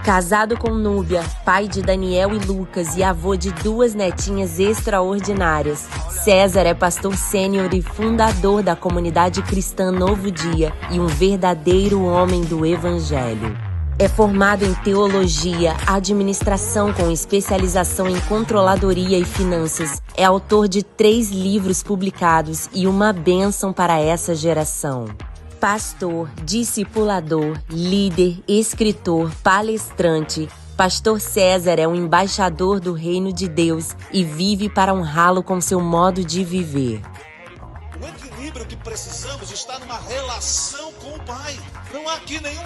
Casado com Núbia, pai de Daniel e Lucas e avô de 2 netinhas extraordinárias, César é pastor sênior e fundador da comunidade cristã Novo Dia e um verdadeiro homem do Evangelho. É formado em teologia, administração com especialização em controladoria e finanças. É autor de 3 livros publicados e uma bênção para essa geração. Pastor, discipulador, líder, escritor, palestrante, Pastor César é um embaixador do reino de Deus e vive para honrá-lo com seu modo de viver. O equilíbrio que precisamos está numa relação com o Pai. Não há aqui nenhum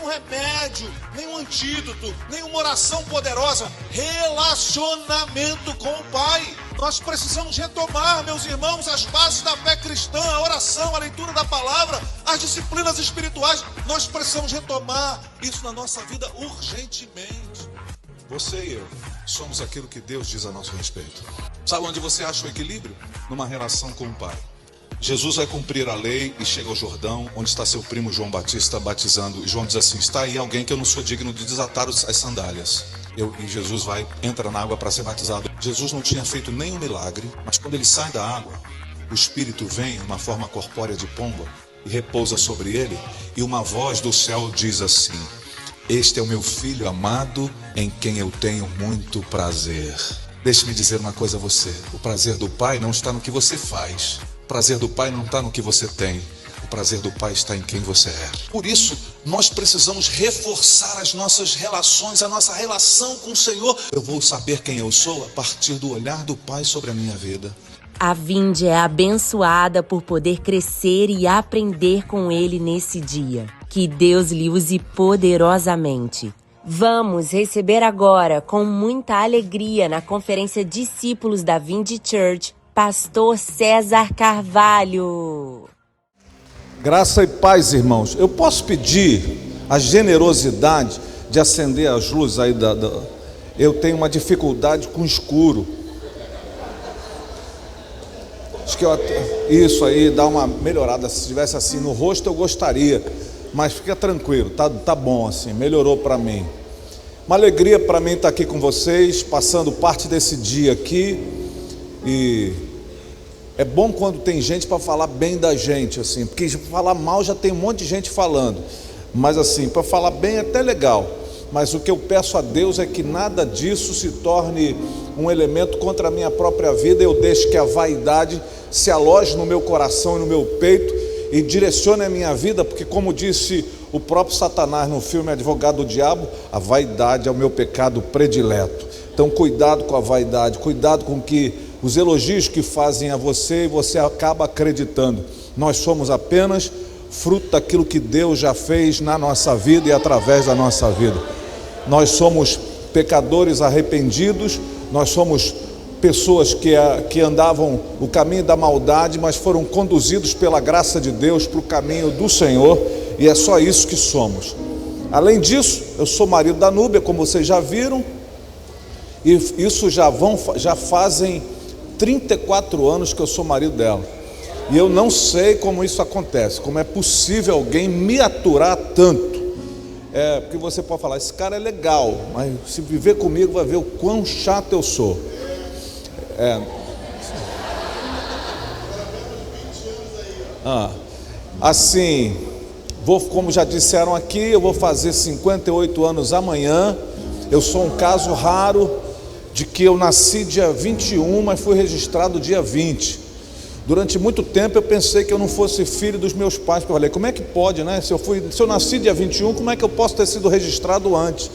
remédio, nenhum antídoto, nenhuma oração poderosa. Relacionamento com o Pai. Nós precisamos retomar, meus irmãos, as bases da fé cristã, a oração, a leitura da palavra, as disciplinas espirituais. Nós precisamos retomar isso na nossa vida urgentemente. Você e eu somos aquilo que Deus diz a nosso respeito. Sabe onde você acha o equilíbrio? Numa relação com o Pai. Jesus vai cumprir a lei e chega ao Jordão, onde está seu primo João Batista batizando. E João diz assim: está aí alguém que eu não sou digno de desatar as sandálias. E Jesus entra na água para ser batizado. Jesus não tinha feito nenhum milagre, mas quando ele sai da água, o Espírito vem numa forma corpórea de pomba e repousa sobre ele. E uma voz do céu diz assim: este é o meu filho amado, em quem eu tenho muito prazer. Deixe-me dizer uma coisa a você: o prazer do Pai não está no que você faz. O prazer do Pai não está no que você tem. O prazer do Pai está em quem você é. Por isso, nós precisamos reforçar as nossas relações, a nossa relação com o Senhor. Eu vou saber quem eu sou a partir do olhar do Pai sobre a minha vida. A Vinde é abençoada por poder crescer e aprender com Ele nesse dia. Que Deus lhe use poderosamente. Vamos receber agora, com muita alegria, na conferência Discípulos da Vinde Church, Pastor César Carvalho. Graça e paz, irmãos. Eu posso pedir a generosidade de acender as luzes aí Eu tenho uma dificuldade com escuro. Acho que isso aí dá uma melhorada. Se estivesse assim no rosto eu gostaria, mas fica tranquilo, tá bom assim, melhorou para mim. Uma alegria para mim estar aqui com vocês, passando parte desse dia aqui. E é bom quando tem gente para falar bem da gente, assim, porque falar mal já tem um monte de gente falando, mas assim, para falar bem é até legal. Mas o que eu peço a Deus é que nada disso se torne um elemento contra a minha própria vida. Eu deixo que a vaidade se aloje no meu coração e no meu peito e direcione a minha vida, porque como disse o próprio Satanás no filme Advogado do Diabo, a vaidade é o meu pecado predileto. Então cuidado com a vaidade, cuidado com que os elogios que fazem a você e você acaba acreditando. Nós somos apenas fruto daquilo que Deus já fez na nossa vida e através da nossa vida. Nós somos pecadores arrependidos, nós somos pessoas que andavam o caminho da maldade, mas foram conduzidos pela graça de Deus para o caminho do Senhor, e é só isso que somos. Além disso, eu sou marido da Núbia, como vocês já viram, e isso já fazem 34 anos que eu sou marido dela. E eu não sei como isso acontece, como é possível alguém me aturar tanto. Porque você pode falar, esse cara é legal, mas se viver comigo vai ver o quão chato eu sou. Assim, como já disseram aqui, eu vou fazer 58 anos amanhã. Eu sou um caso raro de que eu nasci dia 21, mas fui registrado dia 20. Durante muito tempo eu pensei que eu não fosse filho dos meus pais, porque eu falei, como é que pode, né? Se eu nasci dia 21, como é que eu posso ter sido registrado antes?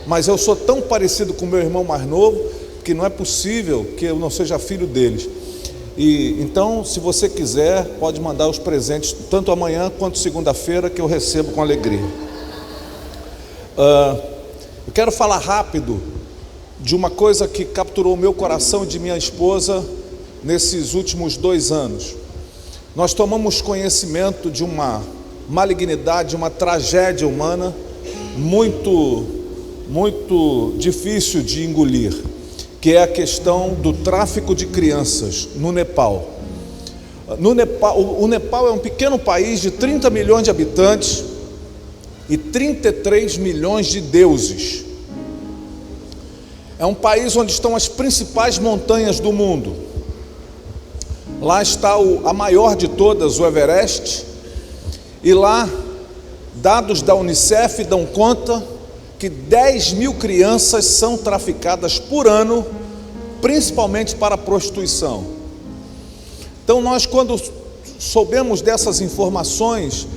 Mas eu sou tão parecido com meu irmão mais novo, que não é possível que eu não seja filho deles. E então, se você quiser, pode mandar os presentes, tanto amanhã quanto segunda-feira, que eu recebo com alegria. Eu quero falar rápido de uma coisa que capturou o meu coração e de minha esposa nesses últimos 2 anos. Nós tomamos conhecimento de uma malignidade, uma tragédia humana muito difícil de engolir, que é a questão do tráfico de crianças no Nepal. O Nepal é um pequeno país de 30 milhões de habitantes, e 33 milhões de deuses. É um país onde estão as principais montanhas do mundo. Lá está a maior de todas, o Everest, e lá, dados da Unicef dão conta que 10 mil crianças são traficadas por ano, principalmente para a prostituição. Então nós, quando soubemos dessas informações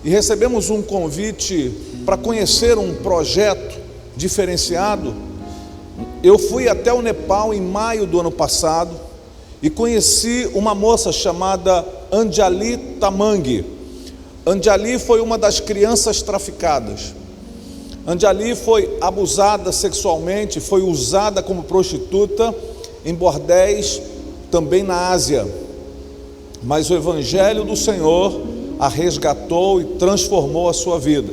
e recebemos um convite para conhecer um projeto diferenciado, eu fui até o Nepal em maio do ano passado e conheci uma moça chamada Anjali Tamangi. Anjali foi uma das crianças traficadas. Anjali foi abusada sexualmente, foi usada como prostituta em bordéis também na Ásia. Mas o Evangelho do Senhor a resgatou e transformou a sua vida.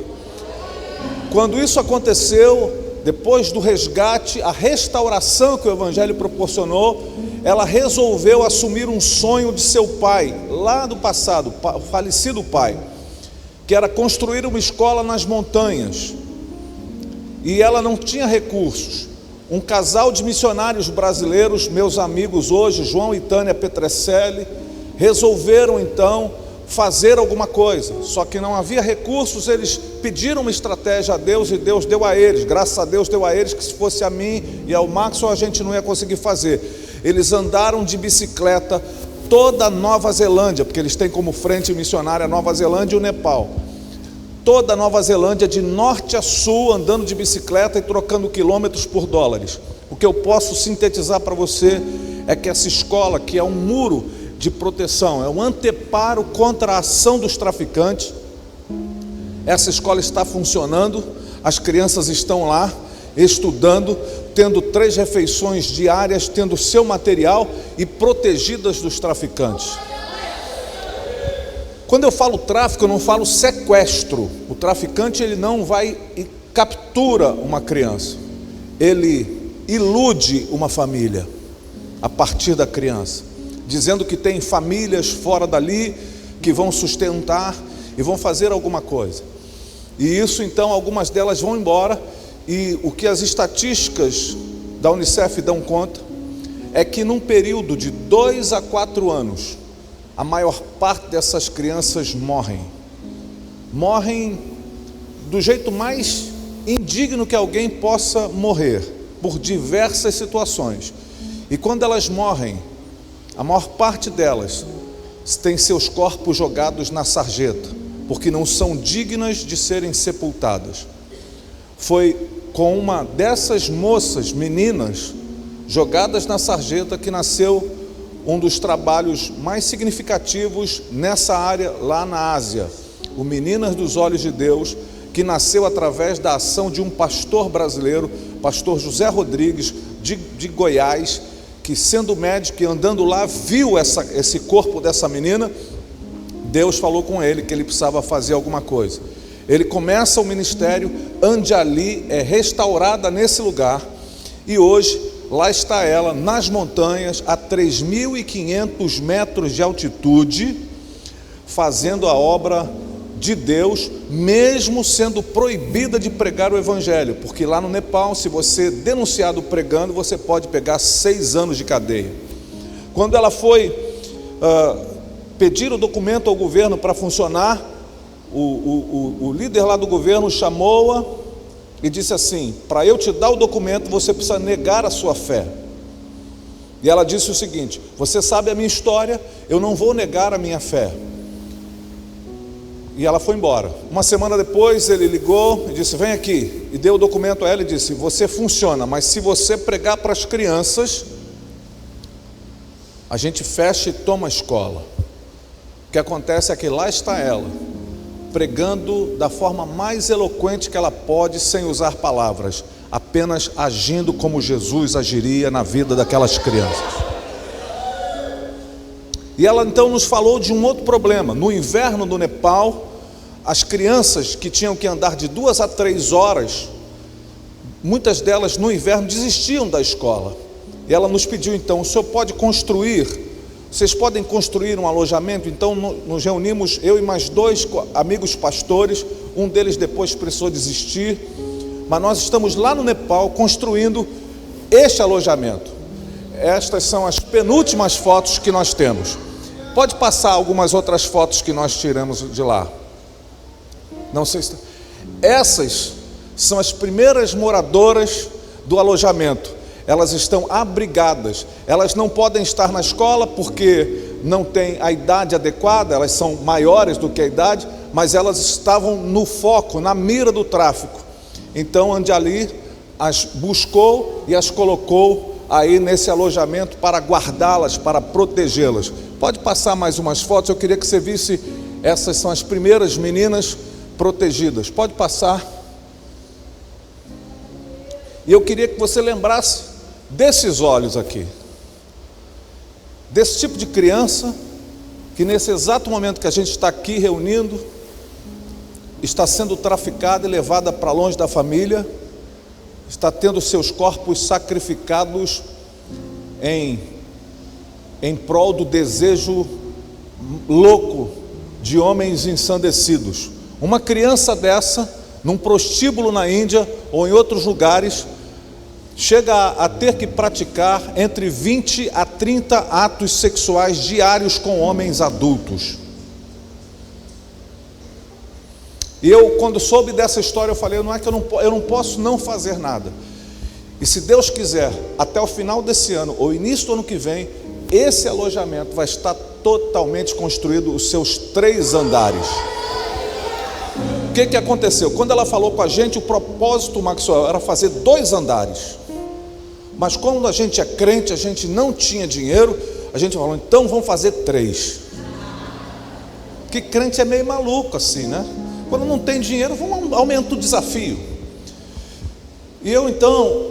Quando isso aconteceu, depois do resgate, a restauração que o Evangelho proporcionou, ela resolveu assumir um sonho de seu pai, lá do passado, o falecido pai, que era construir uma escola nas montanhas. E ela não tinha recursos. Um casal de missionários brasileiros, meus amigos hoje, João e Tânia Petrecelli, resolveram então fazer alguma coisa, só que não havia recursos. Eles pediram uma estratégia a Deus e Deus deu a eles, graças a Deus deu a eles, que se fosse a mim e ao Maxon a gente não ia conseguir fazer. Eles andaram de bicicleta toda a Nova Zelândia, porque eles têm como frente missionária a Nova Zelândia e o Nepal. Toda a Nova Zelândia, de norte a sul, andando de bicicleta e trocando quilômetros por dólares. O que eu posso sintetizar para você é que essa escola, que é um muro de proteção, é um anteparo contra a ação dos traficantes, essa escola está funcionando, as crianças estão lá estudando, tendo 3 refeições diárias, tendo seu material e protegidas dos traficantes. Quando eu falo tráfico, eu não falo sequestro. O traficante, ele não vai e captura uma criança, ele ilude uma família a partir da criança, dizendo que tem famílias fora dali que vão sustentar e vão fazer alguma coisa. E isso então, algumas delas vão embora, e o que as estatísticas da Unicef dão conta é que num período de 2 a 4 anos, a maior parte dessas crianças morrem do jeito mais indigno que alguém possa morrer, por diversas situações. E quando elas morrem, a maior parte delas tem seus corpos jogados na sarjeta, porque não são dignas de serem sepultadas. Foi com uma dessas moças, meninas, jogadas na sarjeta, que nasceu um dos trabalhos mais significativos nessa área lá na Ásia, o Meninas dos Olhos de Deus, que nasceu através da ação de um pastor brasileiro, pastor José Rodrigues, de Goiás, que sendo médico e andando lá, viu esse corpo dessa menina. Deus falou com ele que ele precisava fazer alguma coisa. Ele começa o ministério, Anjali é restaurada nesse lugar, e hoje lá está ela, nas montanhas, a 3.500 metros de altitude, fazendo a obra de Deus, mesmo sendo proibida de pregar o Evangelho, porque lá no Nepal, se você é denunciado pregando, você pode pegar 6 anos de cadeia. Quando ela foi pedir o documento ao governo para funcionar, o líder lá do governo chamou-a e disse assim: para eu te dar o documento, você precisa negar a sua fé. E ela disse o seguinte: você sabe a minha história, eu não vou negar a minha fé. E ela foi embora. Uma semana depois ele ligou e disse: vem aqui, e deu o documento a ela e disse: você funciona, mas se você pregar para as crianças, a gente fecha e toma a escola. O que acontece é que lá está ela, pregando da forma mais eloquente que ela pode, sem usar palavras, apenas agindo como Jesus agiria na vida daquelas crianças. E ela então nos falou de um outro problema. No inverno do Nepal, as crianças que tinham que andar de 2 a 3 horas, muitas delas no inverno desistiam da escola. E ela nos pediu então: o senhor pode construir, vocês podem construir um alojamento? Então nos reunimos, eu e mais 2 amigos pastores, um deles depois precisou desistir, mas nós estamos lá no Nepal construindo este alojamento. Estas são as penúltimas fotos que nós temos. Pode passar algumas outras fotos que nós tiramos de lá. Não sei se... Essas são as primeiras moradoras do alojamento. Elas estão abrigadas. Elas não podem estar na escola porque não têm a idade adequada, elas são maiores do que a idade, mas elas estavam no foco, na mira do tráfico. Então Anjali as buscou e as colocou aí nesse alojamento para guardá-las, para protegê-las. Pode passar mais umas fotos, eu queria que você visse, essas são as primeiras meninas protegidas. Pode passar. E eu queria que você lembrasse desses olhos aqui, desse tipo de criança que nesse exato momento que a gente está aqui reunindo, está sendo traficada e levada para longe da família, está tendo seus corpos sacrificados em prol do desejo louco de homens ensandecidos. Uma criança dessa, num prostíbulo na Índia ou em outros lugares, chega a ter que praticar entre 20 a 30 atos sexuais diários com homens adultos. E eu, quando soube dessa história, eu falei, não é que eu não posso não fazer nada. E se Deus quiser, até o final desse ano, ou início do ano que vem, esse alojamento vai estar totalmente construído, os seus 3 andares. O que aconteceu? Quando ela falou com a gente, o propósito, Maxwell, era fazer 2 andares. Mas quando a gente é crente, a gente não tinha dinheiro, a gente falou, então vamos fazer 3. Porque crente é meio maluco assim, né? Quando não tem dinheiro, vamos aumentar o desafio. E eu então,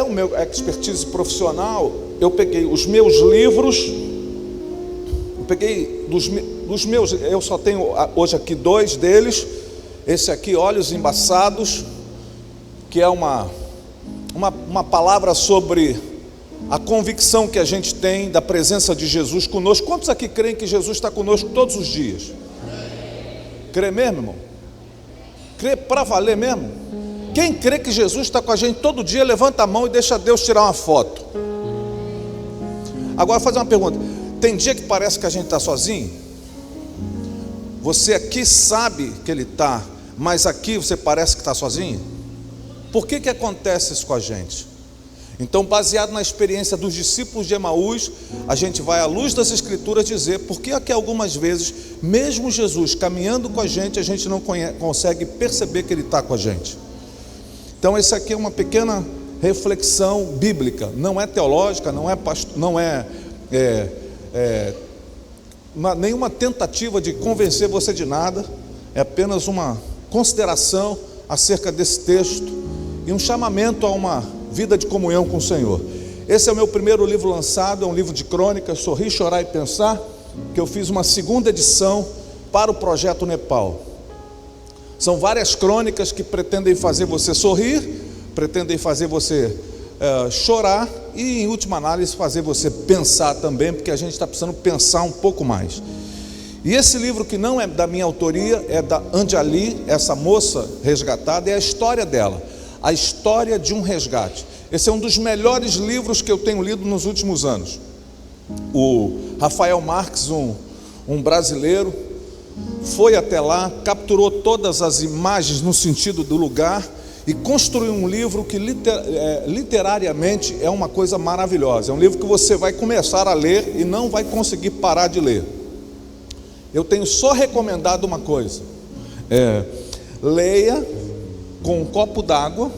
o meu expertise profissional, eu peguei os meus livros, eu só tenho hoje aqui 2 deles, esse aqui, Olhos Embaçados, que é uma palavra sobre a convicção que a gente tem da presença de Jesus conosco. Quantos aqui creem que Jesus está conosco todos os dias? Crê mesmo, irmão? Crê para valer mesmo? Quem crê que Jesus está com a gente todo dia, levanta a mão e deixa Deus tirar uma foto. Agora, fazer uma pergunta: tem dia que parece que a gente está sozinho? Você aqui sabe que Ele está, mas aqui você parece que está sozinho? Por que acontece isso com a gente? Então, baseado na experiência dos discípulos de Emaús, a gente vai à luz das Escrituras dizer por que algumas vezes, mesmo Jesus caminhando com a gente não consegue perceber que Ele está com a gente. Então, essa aqui é uma pequena reflexão bíblica, não é teológica, não é nenhuma tentativa de convencer você de nada, é apenas uma consideração acerca desse texto e um chamamento a uma vida de comunhão com o Senhor. Esse é o meu primeiro livro lançado, é um livro de crônicas, Sorrir, Chorar e Pensar, que eu fiz uma 2ª edição para o Projeto Nepal. São várias crônicas que pretendem fazer você sorrir, pretendem fazer você chorar e, em última análise, fazer você pensar também, porque a gente está precisando pensar um pouco mais. E esse livro, que não é da minha autoria, é da Anjali, essa moça resgatada, é a história dela, a história de um resgate. Esse é um dos melhores livros que eu tenho lido nos últimos anos. O Rafael Marques, um brasileiro, foi até lá, capturou todas as imagens no sentido do lugar e construiu um livro que literariamente é uma coisa maravilhosa. É um livro que você vai começar a ler e não vai conseguir parar de ler. Eu tenho só recomendado uma coisa: leia com um copo d'água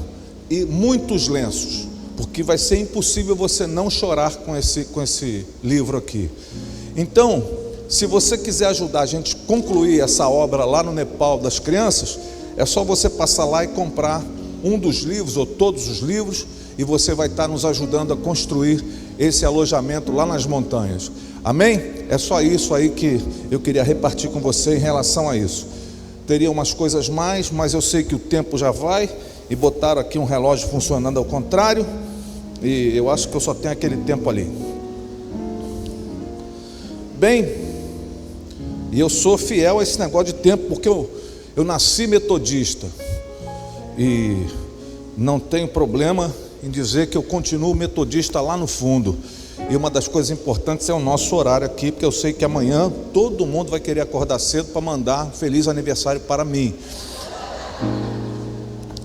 e muitos lenços, porque vai ser impossível você não chorar com esse livro aqui. Então, se você quiser ajudar a gente a concluir essa obra lá no Nepal das crianças, é só você passar lá e comprar um dos livros ou todos os livros, e você vai estar nos ajudando a construir esse alojamento lá nas montanhas. Amém? É só isso aí que eu queria repartir com você em relação a isso. Teria umas coisas mais, mas eu sei que o tempo já vai, e botaram aqui um relógio funcionando ao contrário, e eu acho que eu só tenho aquele tempo ali. Bem, e eu sou fiel a esse negócio de tempo, porque Eu nasci metodista e não tenho problema em dizer que eu continuo metodista lá no fundo. E uma das coisas importantes é o nosso horário aqui, porque eu sei que amanhã todo mundo vai querer acordar cedo para mandar feliz aniversário para mim.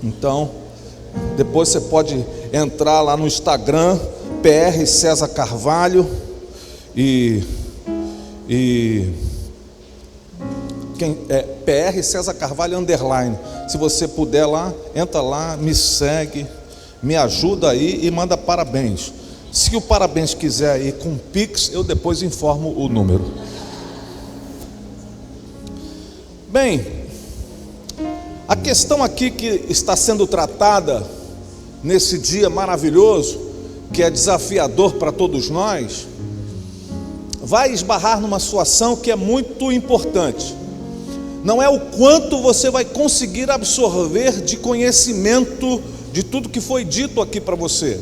Então, depois você pode entrar lá no Instagram, PR César Carvalho, PR César Carvalho _ se você puder lá, entra lá, me segue, me ajuda aí e manda parabéns. Se o parabéns quiser ir com Pix, eu depois informo o número. Bem, a questão aqui que está sendo tratada nesse dia maravilhoso, que é desafiador para todos nós, vai esbarrar numa situação que é muito importante. Não é o quanto você vai conseguir absorver de conhecimento de tudo que foi dito aqui para você,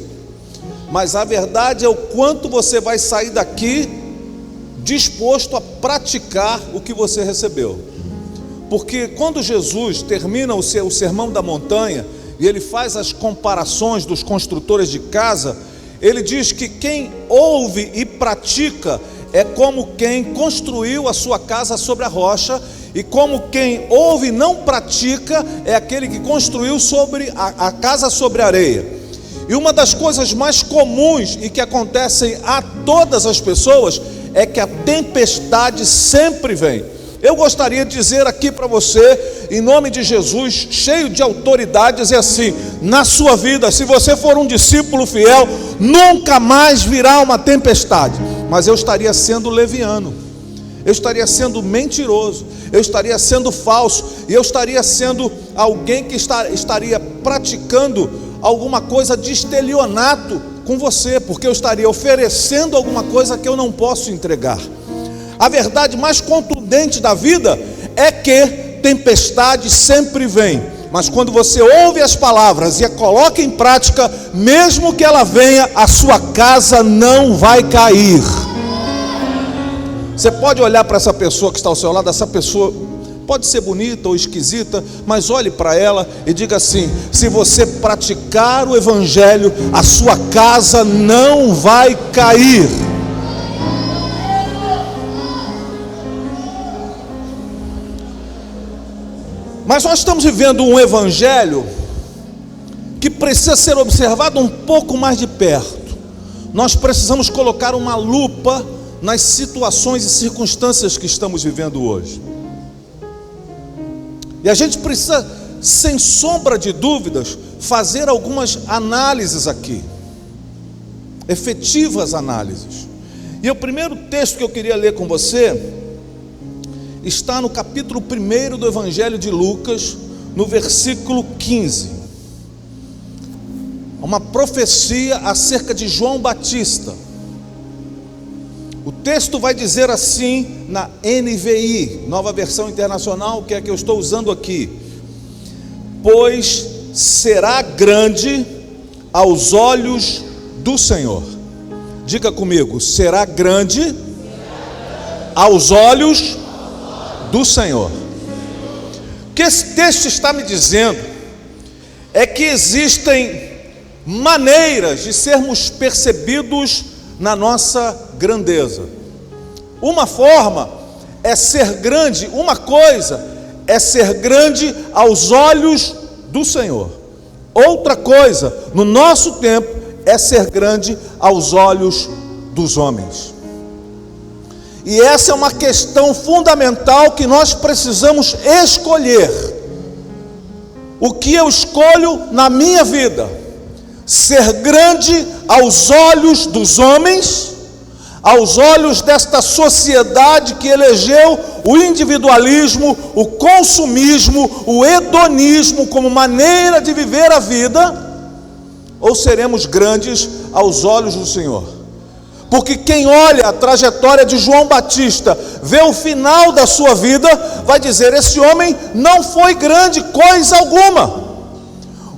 mas a verdade é o quanto você vai sair daqui disposto a praticar o que você recebeu. Porque quando Jesus termina o sermão da montanha e ele faz as comparações dos construtores de casa, ele diz que quem ouve e pratica é como quem construiu a sua casa sobre a rocha, e como quem ouve e não pratica é aquele que construiu a casa sobre a areia. E uma das coisas mais comuns e que acontecem a todas as pessoas é que a tempestade sempre vem. Eu gostaria de dizer aqui para você, em nome de Jesus, cheio de autoridade, dizer assim: na sua vida, se você for um discípulo fiel, nunca mais virá uma tempestade. Mas eu estaria sendo leviano, eu estaria sendo mentiroso, eu estaria sendo falso, e eu estaria sendo alguém que estaria praticando alguma coisa de estelionato com você, porque eu estaria oferecendo alguma coisa que eu não posso entregar. A verdade mais contundente da vida é que tempestade sempre vem, mas quando você ouve as palavras e a coloca em prática, mesmo que ela venha, a sua casa não vai cair. Você pode olhar para essa pessoa que está ao seu lado, essa pessoa pode ser bonita ou esquisita, mas olhe para ela e diga assim: se você praticar o evangelho, a sua casa não vai cair. Mas nós estamos vivendo um evangelho que precisa ser observado um pouco mais de perto. Nós precisamos colocar uma lupa nas situações e circunstâncias que estamos vivendo hoje. E a gente precisa, sem sombra de dúvidas, fazer algumas análises aqui, efetivas análises. E o primeiro texto que eu queria ler com você está no capítulo 1 do Evangelho de Lucas, no versículo 15. Uma profecia acerca de João Batista. O texto vai dizer assim na NVI, Nova Versão Internacional, que é a que eu estou usando aqui: pois será grande aos olhos do Senhor. Diga comigo: será grande aos olhos do Senhor. O que esse texto está me dizendo é que existem maneiras de sermos percebidos na nossa grandeza. Uma forma é ser grande, uma coisa é ser grande aos olhos do Senhor. Outra coisa, no nosso tempo, é ser grande aos olhos dos homens. E essa é uma questão fundamental que nós precisamos escolher. O que eu escolho na minha vida? Ser grande aos olhos dos homens, aos olhos desta sociedade que elegeu o individualismo, o consumismo, o hedonismo como maneira de viver a vida, ou seremos grandes aos olhos do Senhor? Porque quem olha a trajetória de João Batista, vê o final da sua vida, vai dizer: esse homem não foi grande coisa alguma.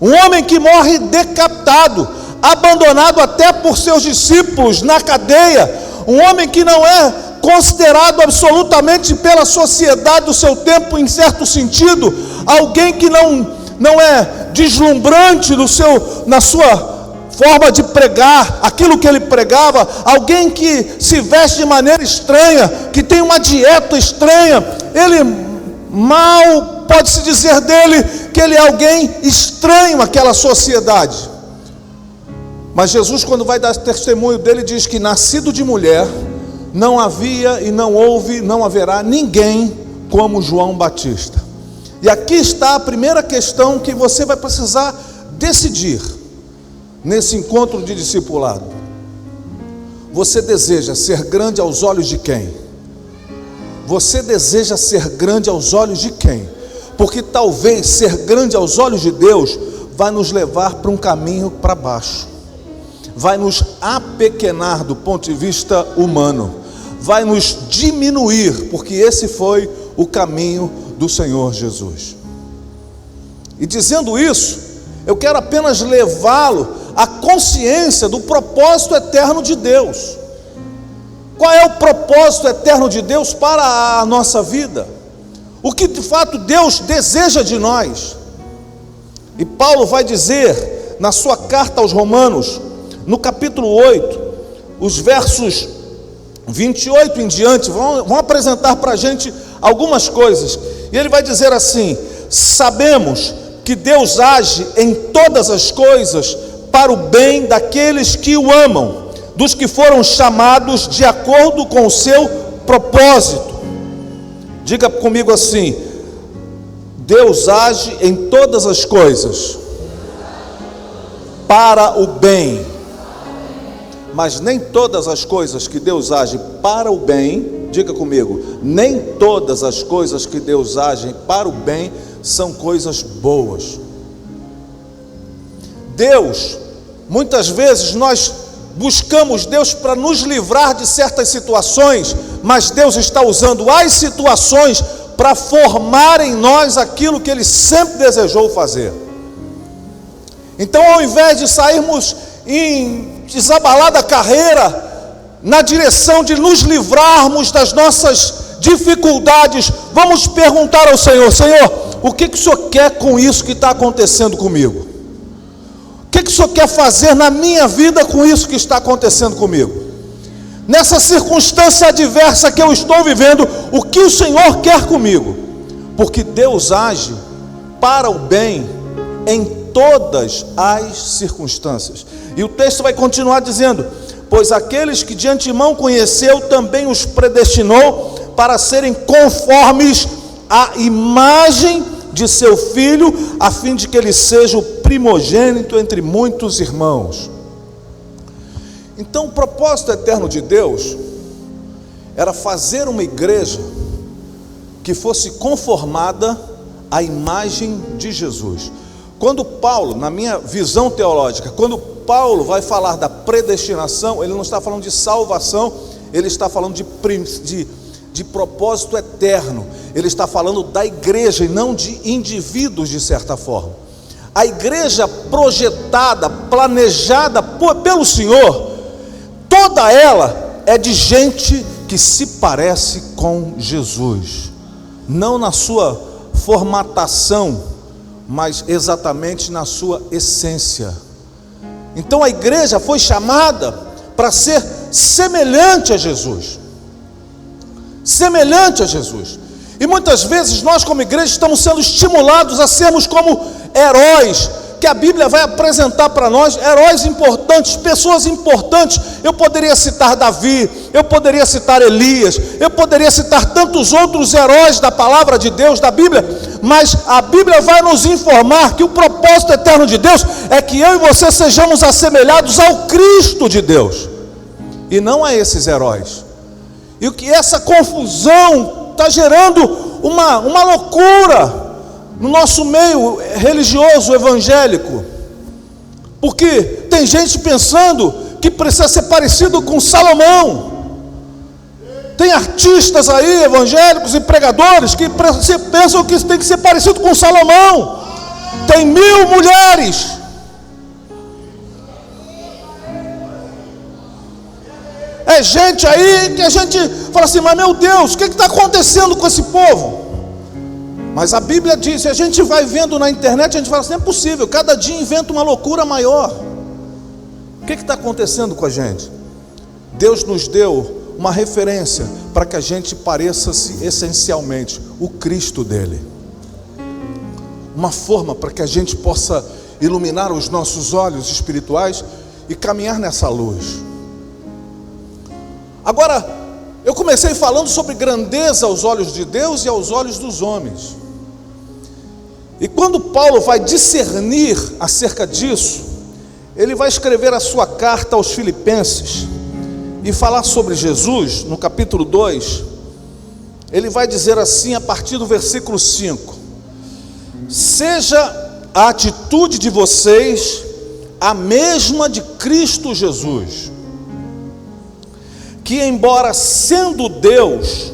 Um homem que morre decapitado, abandonado até por seus discípulos na cadeia. Um homem que não é considerado absolutamente pela sociedade do seu tempo, em certo sentido, alguém que não é deslumbrante na sua forma de pregar, aquilo que ele pregava, alguém que se veste de maneira estranha, que tem uma dieta estranha. Ele mal pode-se dizer dele que ele é alguém estranho àquela sociedade. Mas Jesus, quando vai dar testemunho dele, diz que nascido de mulher, não havia e não houve, não haverá ninguém como João Batista. E aqui está a primeira questão que você vai precisar decidir nesse encontro de discipulado. Você deseja ser grande aos olhos de quem? Você deseja ser grande aos olhos de quem? Porque talvez ser grande aos olhos de Deus vai nos levar para um caminho para baixo, vai nos apequenar do ponto de vista humano, vai nos diminuir, porque esse foi o caminho do Senhor Jesus. E dizendo isso, eu quero apenas levá-lo à consciência do propósito eterno de Deus. Qual é o propósito eterno de Deus para a nossa vida? O que de fato Deus deseja de nós? E Paulo vai dizer na sua carta aos Romanos, no capítulo 8, os versos 28 em diante, vão apresentar para a gente algumas coisas. E ele vai dizer assim: sabemos que Deus age em todas as coisas para o bem daqueles que o amam, dos que foram chamados de acordo com o seu propósito. Diga comigo assim: Deus age em todas as coisas para o bem. Mas nem todas as coisas que Deus age para o bem, diga comigo, nem todas as coisas que Deus age para o bem são coisas boas. Deus, muitas vezes nós buscamos Deus para nos livrar de certas situações, mas Deus está usando as situações para formar em nós aquilo que Ele sempre desejou fazer. Então, ao invés de sairmos em desabalada carreira na direção de nos livrarmos das nossas dificuldades, vamos perguntar ao Senhor: Senhor, o que o Senhor quer com isso que está acontecendo comigo? O que o Senhor quer fazer na minha vida com isso que está acontecendo comigo? Nessa circunstância adversa que eu estou vivendo, o que o Senhor quer comigo? Porque Deus age para o bem em todas as circunstâncias. E o texto vai continuar dizendo: pois aqueles que de antemão conheceu, também os predestinou para serem conformes à imagem de seu Filho, a fim de que ele seja o primogênito entre muitos irmãos. Então o propósito eterno de Deus era fazer uma igreja que fosse conformada à imagem de Jesus. Quando Paulo, na minha visão teológica, quando Paulo vai falar da predestinação, ele não está falando de salvação, ele está falando de propósito eterno. Ele está falando da igreja e não de indivíduos, de certa forma. A igreja projetada, planejada pelo Senhor, toda ela é de gente que se parece com Jesus, não na sua formatação, mas exatamente na sua essência. Então a igreja foi chamada para ser semelhante a Jesus. Semelhante a Jesus. E muitas vezes nós, como igreja, estamos sendo estimulados a sermos como heróis, que a Bíblia vai apresentar para nós, heróis importantes, pessoas importantes. Eu poderia citar Davi, eu poderia citar Elias, eu poderia citar tantos outros heróis da palavra de Deus, da Bíblia, mas a Bíblia vai nos informar que o propósito eterno de Deus é que eu e você sejamos assemelhados ao Cristo de Deus, e não a esses heróis. E o que essa confusão está gerando uma loucura no nosso meio religioso evangélico, porque tem gente pensando que precisa ser parecido com Salomão. Tem artistas aí, evangélicos e pregadores, que pensam que tem que ser parecido com Salomão. Tem 1000 mulheres. É gente aí que a gente fala assim, mas meu Deus, o que está acontecendo com esse povo? Mas a Bíblia diz, a gente vai vendo na internet, a gente fala assim, não é possível, cada dia inventa uma loucura maior. O que está acontecendo com a gente? Deus nos deu uma referência para que a gente pareça-se essencialmente o Cristo dele. Uma forma para que a gente possa iluminar os nossos olhos espirituais e caminhar nessa luz. Agora, eu comecei falando sobre grandeza aos olhos de Deus e aos olhos dos homens. E quando Paulo vai discernir acerca disso, ele vai escrever a sua carta aos Filipenses e falar sobre Jesus, no capítulo 2, ele vai dizer assim a partir do versículo 5: seja a atitude de vocês a mesma de Cristo Jesus, que embora sendo Deus,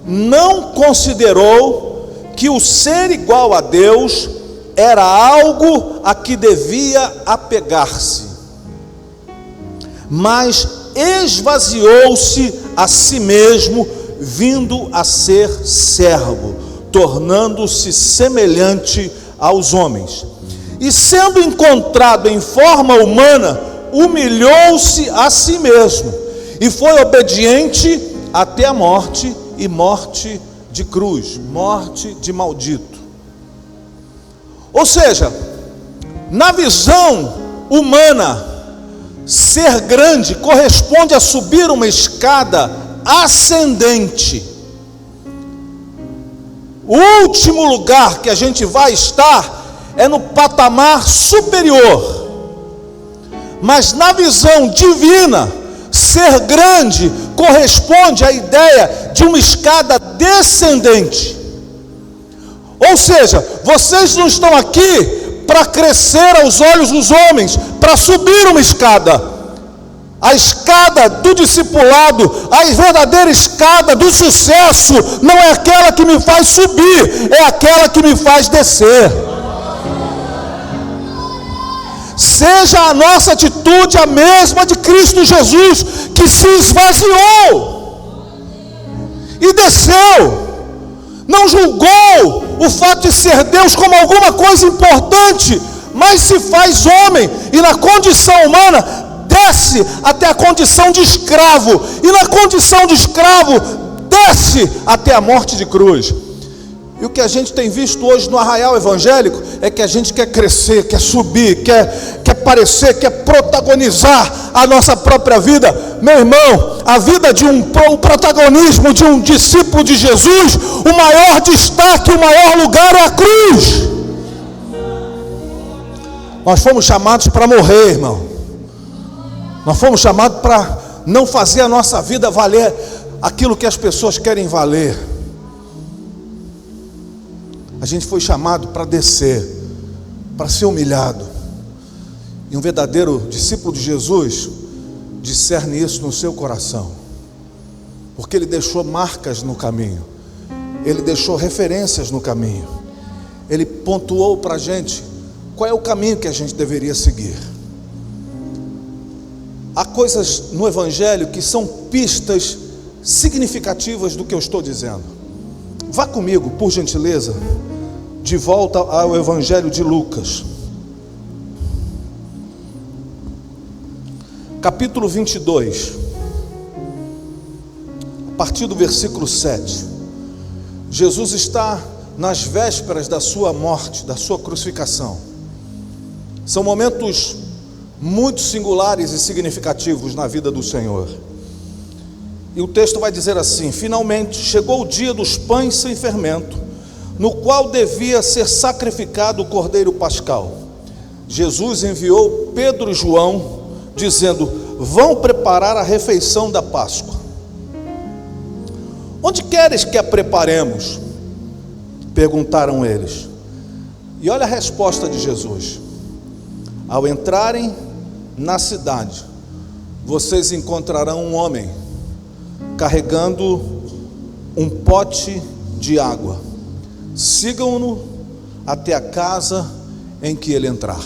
não considerou que o ser igual a Deus era algo a que devia apegar-se, mas esvaziou-se a si mesmo, vindo a ser servo, tornando-se semelhante aos homens, e sendo encontrado em forma humana, humilhou-se a si mesmo, e foi obediente até a morte, e morte de cruz, morte de maldito. Ou seja, na visão humana, ser grande corresponde a subir uma escada ascendente. O último lugar que a gente vai estar é no patamar superior. Mas na visão divina, ser grande corresponde à ideia de uma escada descendente. Ou seja, vocês não estão aqui para crescer aos olhos dos homens, para subir uma escada. A escada do discipulado, a verdadeira escada do sucesso, não é aquela que me faz subir, é aquela que me faz descer. Seja a nossa atitude a mesma de Cristo Jesus, que se esvaziou e desceu, não julgou o fato de ser Deus como alguma coisa importante, mas se faz homem, e na condição humana desce até a condição de escravo, e na condição de escravo desce até a morte de cruz. E o que a gente tem visto hoje no arraial evangélico é que a gente quer crescer, quer subir, quer parecer, quer protagonizar a nossa própria vida. Meu irmão, a vida o protagonismo de um discípulo de Jesus, o maior destaque, o maior lugar é a cruz. Nós fomos chamados para morrer, irmão. Nós fomos chamados para não fazer a nossa vida valer aquilo que as pessoas querem valer. A gente foi chamado para descer, para ser humilhado. E um verdadeiro discípulo de Jesus discerne isso no seu coração, porque ele deixou marcas no caminho, ele deixou referências no caminho, ele pontuou para a gente qual é o caminho que a gente deveria seguir. Há coisas no Evangelho que são pistas significativas do que eu estou dizendo. Vá comigo, por gentileza, de volta ao Evangelho de Lucas, capítulo 22, a partir do versículo 7. Jesus está nas vésperas da sua morte, da sua crucificação. São momentos muito singulares e significativos na vida do Senhor. E o texto vai dizer assim: finalmente chegou o dia dos pães sem fermento, no qual devia ser sacrificado o cordeiro pascal. Jesus enviou Pedro e João, dizendo: vão preparar a refeição da Páscoa. Onde queres que a preparemos? Perguntaram eles. E olha a resposta de Jesus: ao entrarem na cidade, vocês encontrarão um homem carregando um pote de água. Sigam-no até a casa em que ele entrar.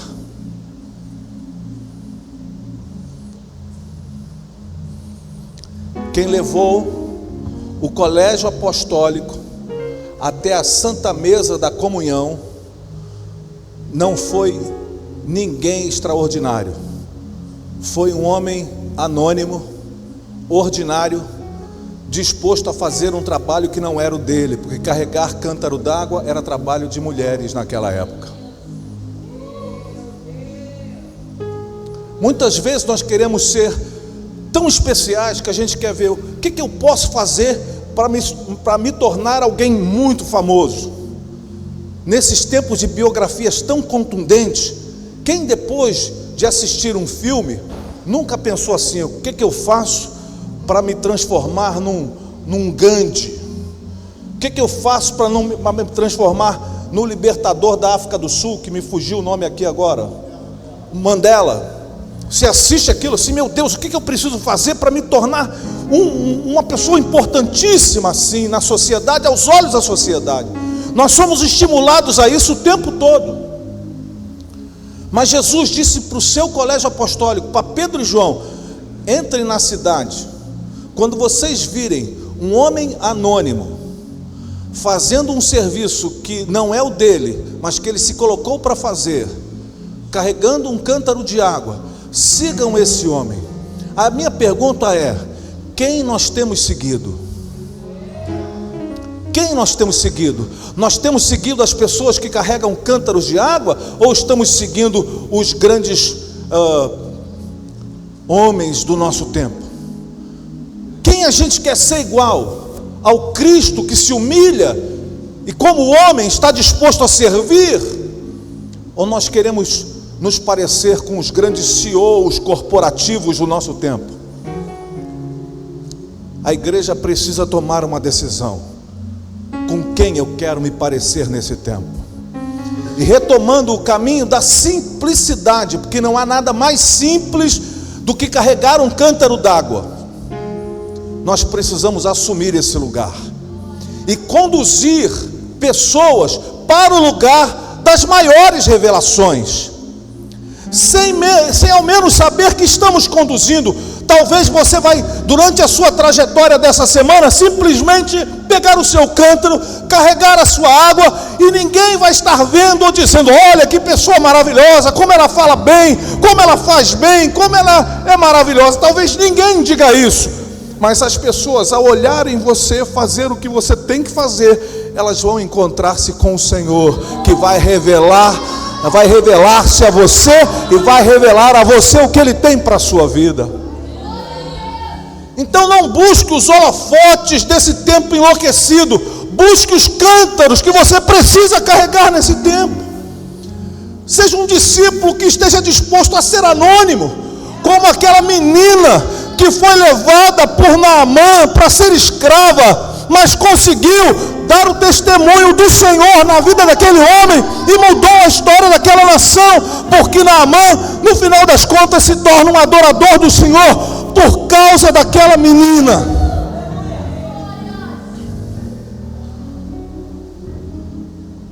Quem levou o colégio apostólico até a Santa Mesa da Comunhão não foi ninguém extraordinário. Foi um homem anônimo, ordinário, disposto a fazer um trabalho que não era o dele, porque carregar cântaro d'água era trabalho de mulheres naquela época. Muitas vezes nós queremos ser tão especiais que a gente quer ver o que eu posso fazer para me tornar alguém muito famoso. Nesses tempos de biografias tão contundentes, quem depois de assistir um filme nunca pensou assim: o que eu faço para me transformar num Gandhi? O que eu faço para me transformar no libertador da África do Sul, que me fugiu o nome aqui agora, Mandela? Você assiste aquilo assim: meu Deus, o que eu preciso fazer para me tornar uma pessoa importantíssima assim na sociedade, aos olhos da sociedade? Nós somos estimulados a isso o tempo todo. Mas Jesus disse para o seu colégio apostólico, para Pedro e João: entrem na cidade, quando vocês virem um homem anônimo fazendo um serviço que não é o dele, mas que ele se colocou para fazer, carregando um cântaro de água, sigam esse homem. A minha pergunta é: quem nós temos seguido? Quem nós temos seguido? Nós temos seguido as pessoas que carregam cântaros de água, ou estamos seguindo os grandes homens do nosso tempo? Quem a gente quer ser igual? Ao Cristo que se humilha e como homem está disposto a servir? Ou nós queremos nos parecer com os grandes CEOs corporativos do nosso tempo? A igreja precisa tomar uma decisão: com quem eu quero me parecer nesse tempo? E retomando o caminho da simplicidade, porque não há nada mais simples do que carregar um cântaro d'água. Nós precisamos assumir esse lugar e conduzir pessoas para o lugar das maiores revelações, sem ao menos saber que estamos conduzindo. Talvez você vai, durante a sua trajetória dessa semana, simplesmente pegar o seu cântaro, carregar a sua água, e ninguém vai estar vendo ou dizendo: olha que pessoa maravilhosa, como ela fala bem, como ela faz bem, como ela é maravilhosa. Talvez ninguém diga isso, mas as pessoas, ao olharem você fazer o que você tem que fazer, elas vão encontrar-se com o Senhor, que vai revelar-se a você e vai revelar a você o que Ele tem para a sua vida. Então não busque os holofotes desse tempo enlouquecido, busque os cântaros que você precisa carregar nesse tempo. Seja um discípulo que esteja disposto a ser anônimo, como aquela menina que foi levada por Naamã para ser escrava, mas conseguiu dar o testemunho do Senhor na vida daquele homem e mudou a história daquela nação, porque Naamã, no final das contas, se torna um adorador do Senhor por causa daquela menina.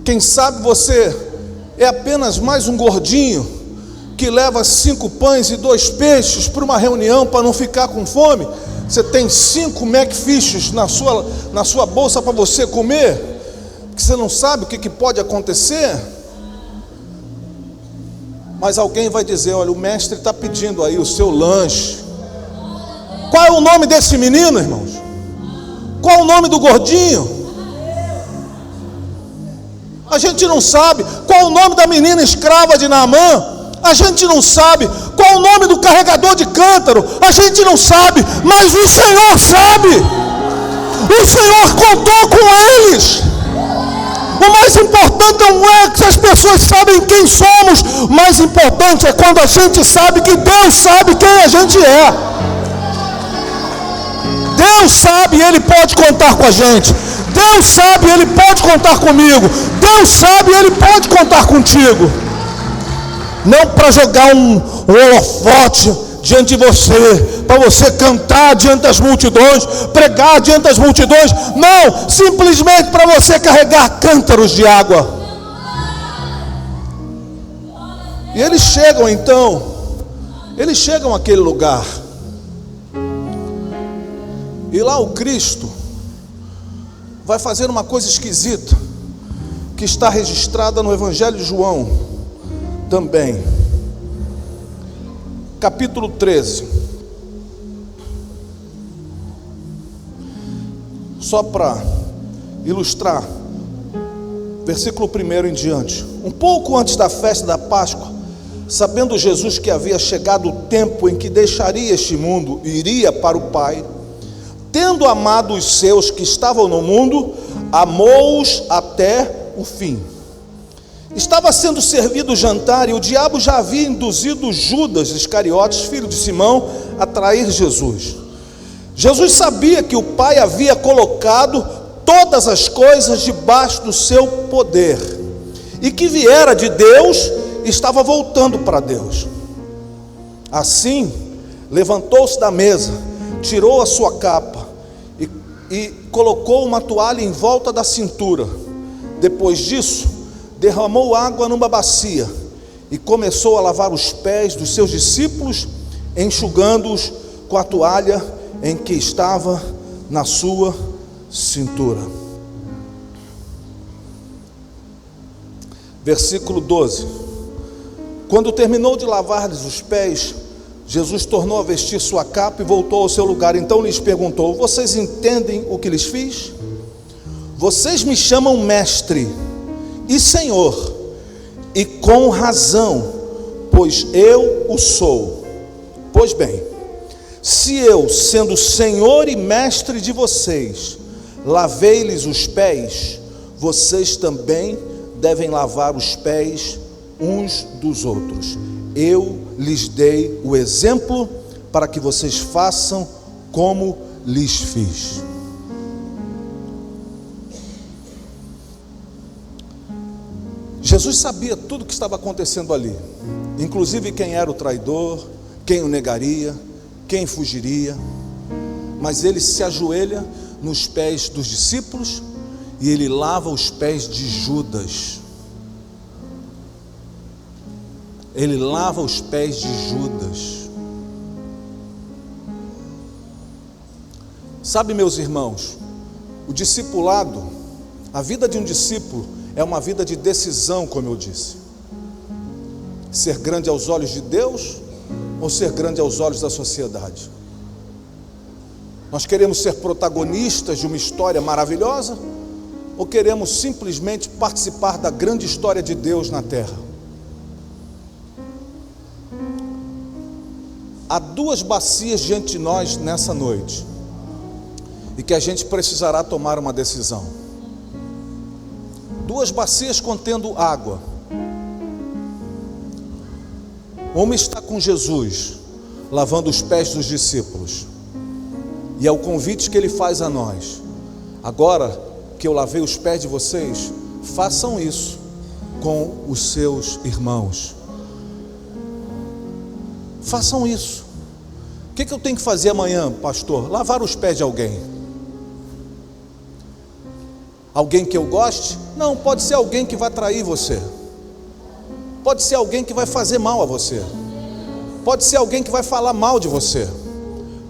Quem sabe você é apenas mais um gordinho que leva 5 pães e 2 peixes para uma reunião para não ficar com fome. Você tem 5 McFishes na sua bolsa para você comer, que você não sabe o que pode acontecer. Mas alguém vai dizer: olha, o mestre está pedindo aí o seu lanche. Qual é o nome desse menino, irmãos? Qual é o nome do gordinho? A gente não sabe. Qual é o nome da menina escrava de Naamã? A gente não sabe. Qual é o nome do carregador de cântaro? A gente não sabe, mas o Senhor sabe. O Senhor contou com eles. O mais importante não é que as pessoas sabem quem somos. O mais importante é quando a gente sabe que Deus sabe quem a gente é. Deus sabe, Ele pode contar com a gente. Deus sabe, Ele pode contar comigo. Deus sabe, Ele pode contar contigo. Não para jogar um holofote diante de você, para você cantar diante das multidões, pregar diante das multidões. Não, simplesmente para você carregar cântaros de água. E eles chegam então, àquele lugar. E lá o Cristo vai fazer uma coisa esquisita, que está registrada no Evangelho de João também, capítulo 13. Só para ilustrar, versículo 1 em diante. Um pouco antes da festa da Páscoa, sabendo Jesus que havia chegado o tempo em que deixaria este mundo e iria para o Pai, tendo amado os seus que estavam no mundo, amou-os até o fim. Estava sendo servido o jantar e o diabo já havia induzido Judas Iscariotes, filho de Simão, a trair Jesus. Jesus sabia que o Pai havia colocado todas as coisas debaixo do seu poder, e que viera de Deus e estava voltando para Deus. Assim, levantou-se da mesa, tirou a sua capa e colocou uma toalha em volta da cintura. Depois disso, derramou água numa bacia e começou a lavar os pés dos seus discípulos, enxugando-os com a toalha em que estava na sua cintura. Versículo 12. Quando terminou de lavar-lhes os pés, Jesus tornou a vestir sua capa e voltou ao seu lugar. Então lhes perguntou: vocês entendem o que lhes fiz? Vocês me chamam mestre e Senhor, e com razão, pois eu o sou. Pois bem, se eu, sendo Senhor e mestre de vocês, lavei-lhes os pés, vocês também devem lavar os pés uns dos outros. Eu lhes dei o exemplo para que vocês façam como lhes fiz. Jesus sabia tudo o que estava acontecendo ali, inclusive quem era o traidor, quem o negaria, quem fugiria, mas ele se ajoelha nos pés dos discípulos e ele lava os pés de Judas. Ele lava os pés de Judas. Sabe, meus irmãos, o discipulado, a vida de um discípulo é uma vida de decisão, como eu disse. Ser grande aos olhos de Deus ou ser grande aos olhos da sociedade? Nós queremos ser protagonistas de uma história maravilhosa ou queremos simplesmente participar da grande história de Deus na terra? Há duas bacias diante de nós nessa noite e que a gente precisará tomar uma decisão. Duas bacias contendo água. Uma está com Jesus, lavando os pés dos discípulos, e é o convite que ele faz a nós: agora que eu lavei os pés de vocês, façam isso com os seus irmãos. Façam isso. O que eu tenho que fazer amanhã, pastor? Lavar os pés de alguém. Alguém que eu goste? Não, pode ser alguém que vai trair você. Pode ser alguém que vai fazer mal a você. Pode ser alguém que vai falar mal de você.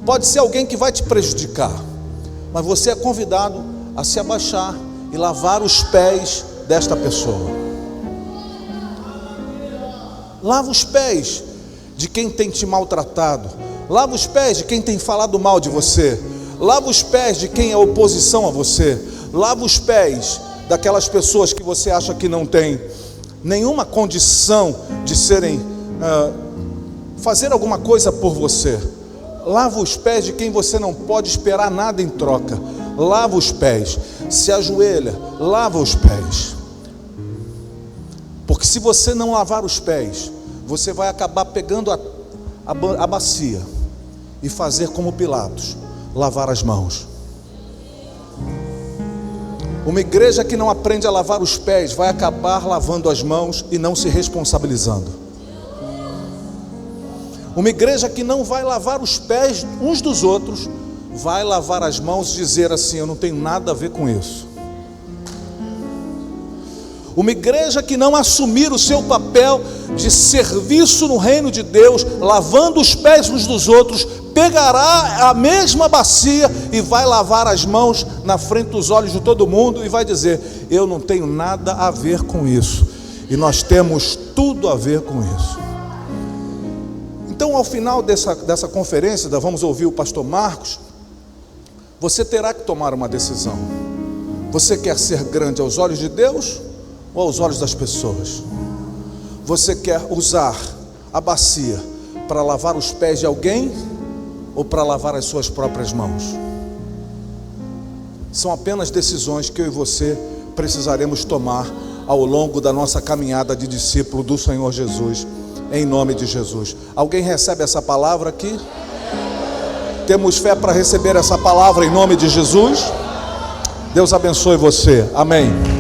Pode ser alguém que vai te prejudicar. Mas você é convidado a se abaixar e lavar os pés desta pessoa. Lava os pés de quem tem te maltratado. Lava os pés de quem tem falado mal de você. Lava os pés de quem é oposição a você. Lava os pés daquelas pessoas que você acha que não tem nenhuma condição de fazer alguma coisa por você. Lava os pés de quem você não pode esperar nada em troca. Lava os pés, se ajoelha, lava os pés. Porque se você não lavar os pés, você vai acabar pegando a bacia e fazer como Pilatos, lavar as mãos. Uma igreja que não aprende a lavar os pés vai acabar lavando as mãos e não se responsabilizando. Uma igreja que não vai lavar os pés uns dos outros vai lavar as mãos e dizer assim: eu não tenho nada a ver com isso. Uma igreja que não assumir o seu papel de serviço no reino de Deus, lavando os pés uns dos outros, pegará a mesma bacia e vai lavar as mãos na frente dos olhos de todo mundo e vai dizer: eu não tenho nada a ver com isso. E nós temos tudo a ver com isso. Então, ao final dessa conferência, vamos ouvir o pastor Marcos. Você terá que tomar uma decisão. Você quer ser grande aos olhos de Deus ou aos olhos das pessoas? Você quer usar a bacia para lavar os pés de alguém ou para lavar as suas próprias mãos? São apenas decisões que eu e você precisaremos tomar ao longo da nossa caminhada de discípulo do Senhor Jesus, em nome de Jesus. Alguém recebe essa palavra aqui? Temos fé para receber essa palavra em nome de Jesus? Deus abençoe você. Amém.